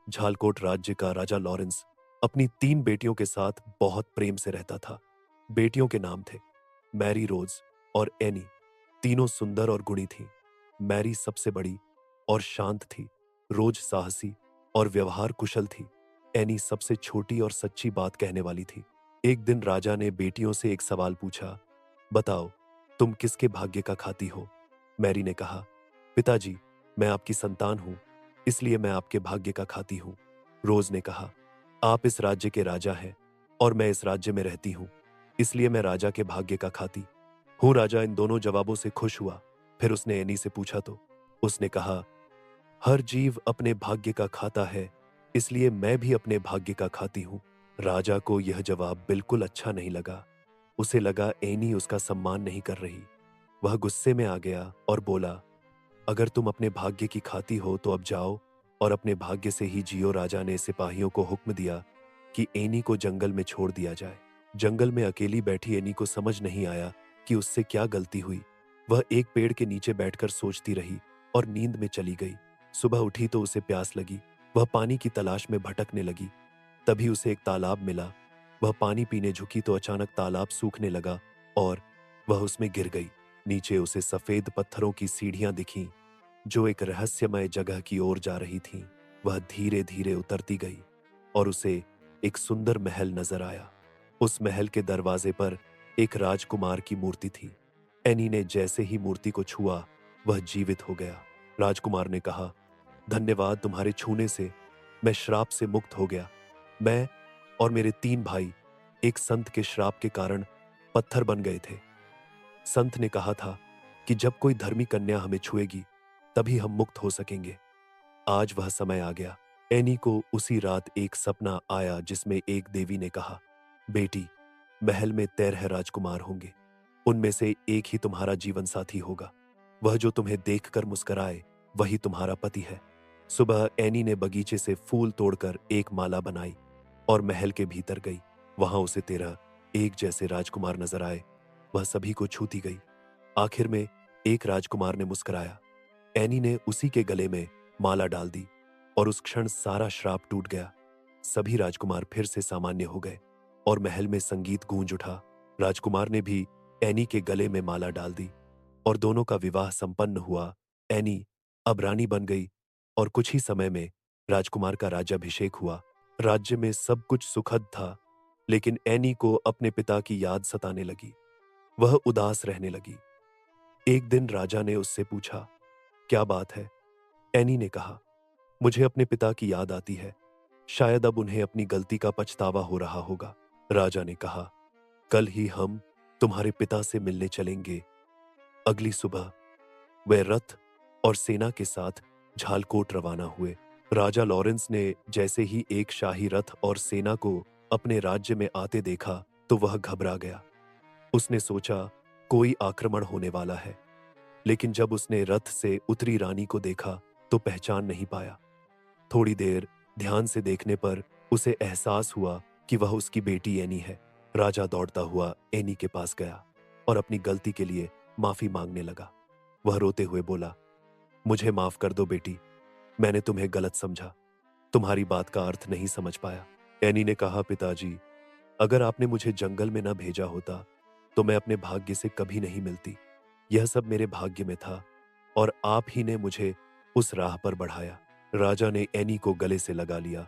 झालकोट राज्य का राजा लॉरेंस अपनी 3 बेटियों के साथ बहुत प्रेम से रहता था। बेटियों के नाम थे मैरी रोज और एनी। तीनों सुंदर और गुणी थीं। मैरी सबसे बड़ी और शांत थी। रोज साहसी और व्यवहार कुशल थी। एनी सबसे छोटी और सच्ची बात कहने वाली थी। एक दिन राजा ने बेटियों से एक सवाल पूछा, बताओ, तुम किसके भाग्य का खाती हो? मैरी ने कहा, पिताजी, मैं आपकी संतान हूं, इसलिए मैं आपके भाग्य का खाती हूं। रोज ने कहा, आप इस राज्य के राजा हैं और मैं इस राज्य में रहती हूं, इसलिए मैं राजा के भाग्य का खाती हूं। राजा इन दोनों जवाबों से खुश हुआ। फिर उसने एनी से पूछा तो उसने कहा, हर जीव अपने भाग्य का खाता है, इसलिए मैं भी अपने भाग्य का खाती हूं। राजा को यह जवाब बिल्कुल अच्छा नहीं लगा। उसे लगा एनी उसका सम्मान नहीं कर रही। वह गुस्से में आ गया और बोला, अगर तुम अपने भाग्य की खाती हो तो अब जाओ और अपने भाग्य से ही जियो। राजा ने सिपाहियों को हुक्म दिया कि एनी को जंगल में छोड़ दिया जाए। जंगल में अकेली बैठी एनी को समझ नहीं आया कि उससे क्या गलती हुई। वह एक पेड़ के नीचे बैठकर सोचती रही और नींद में चली गई। सुबह उठी तो उसे प्यास लगी। वह पानी की तलाश में भटकने लगी। तभी उसे एक तालाब मिला। वह पानी पीने झुकी तो अचानक तालाब सूखने लगा और वह उसमें गिर गई। नीचे उसे सफेद पत्थरों की सीढ़ियां दिखीं जो एक रहस्यमय जगह की ओर जा रही थीं। वह धीरे धीरे उतरती गई और उसे एक सुंदर महल नजर आया। उस महल के दरवाजे पर एक राजकुमार की मूर्ति थी। एनी ने जैसे ही मूर्ति को छुआ, वह जीवित हो गया। राजकुमार ने कहा, धन्यवाद, तुम्हारे छूने से मैं श्राप से मुक्त हो गया। मैं और मेरे 3 भाई एक संत के श्राप के कारण पत्थर बन गए थे। संत ने कहा था कि जब कोई धर्मी कन्या हमें छुएगी तभी हम मुक्त हो सकेंगे। आज वह समय आ गया। एनी को उसी रात एक सपना आया जिसमें एक देवी ने कहा, बेटी, महल में 13 राजकुमार होंगे। उनमें से एक ही तुम्हारा जीवन साथी होगा। वह जो तुम्हें देखकर मुस्कुराए वही तुम्हारा पति है। सुबह एनी ने बगीचे से फूल तोड़कर एक माला बनाई और महल के भीतर गई। वहां उसे 13 एक जैसे राजकुमार नजर आए। वह सभी को छूती गई। आखिर में एक राजकुमार ने मुस्कुराया। एनी ने उसी के गले में माला डाल दी और उस क्षण सारा श्राप टूट गया। सभी राजकुमार फिर से सामान्य हो गए और महल में संगीत गूंज उठा। राजकुमार ने भी एनी के गले में माला डाल दी और दोनों का विवाह संपन्न हुआ। एनी अब रानी बन गई और कुछ ही समय में राजकुमार का राज्याभिषेक हुआ। राज्य में सब कुछ सुखद था, लेकिन एनी को अपने पिता की याद सताने लगी। वह उदास रहने लगी। एक दिन राजा ने उससे पूछा, क्या बात है? एनी ने कहा, मुझे अपने पिता की याद आती है। शायद अब उन्हें अपनी गलती का पछतावा हो रहा होगा। राजा ने कहा, कल ही हम तुम्हारे पिता से मिलने चलेंगे। अगली सुबह वे रथ और सेना के साथ झालकोट रवाना हुए। राजा लॉरेंस ने जैसे ही एक शाही रथ और सेना को अपने राज्य में आते देखा तो वह घबरा गया। उसने सोचा कोई आक्रमण होने वाला है, लेकिन जब उसने रथ से उतरी रानी को देखा तो पहचान नहीं पाया। थोड़ी देर ध्यान से देखने पर उसे एहसास हुआ कि वह उसकी बेटी एनी है। राजा दौड़ता हुआ एनी के पास गया और अपनी गलती के लिए माफी मांगने लगा। वह रोते हुए बोला, मुझे माफ कर दो बेटी, मैंने तुम्हें गलत समझा, तुम्हारी बात का अर्थ नहीं समझ पाया। एनी ने कहा, पिताजी, अगर आपने मुझे जंगल में न भेजा होता तो मैं अपने भाग्य से कभी नहीं मिलती। यह सब मेरे भाग्य में था और आप ही ने मुझे उस राह पर बढ़ाया। राजा ने एनी को गले से लगा लिया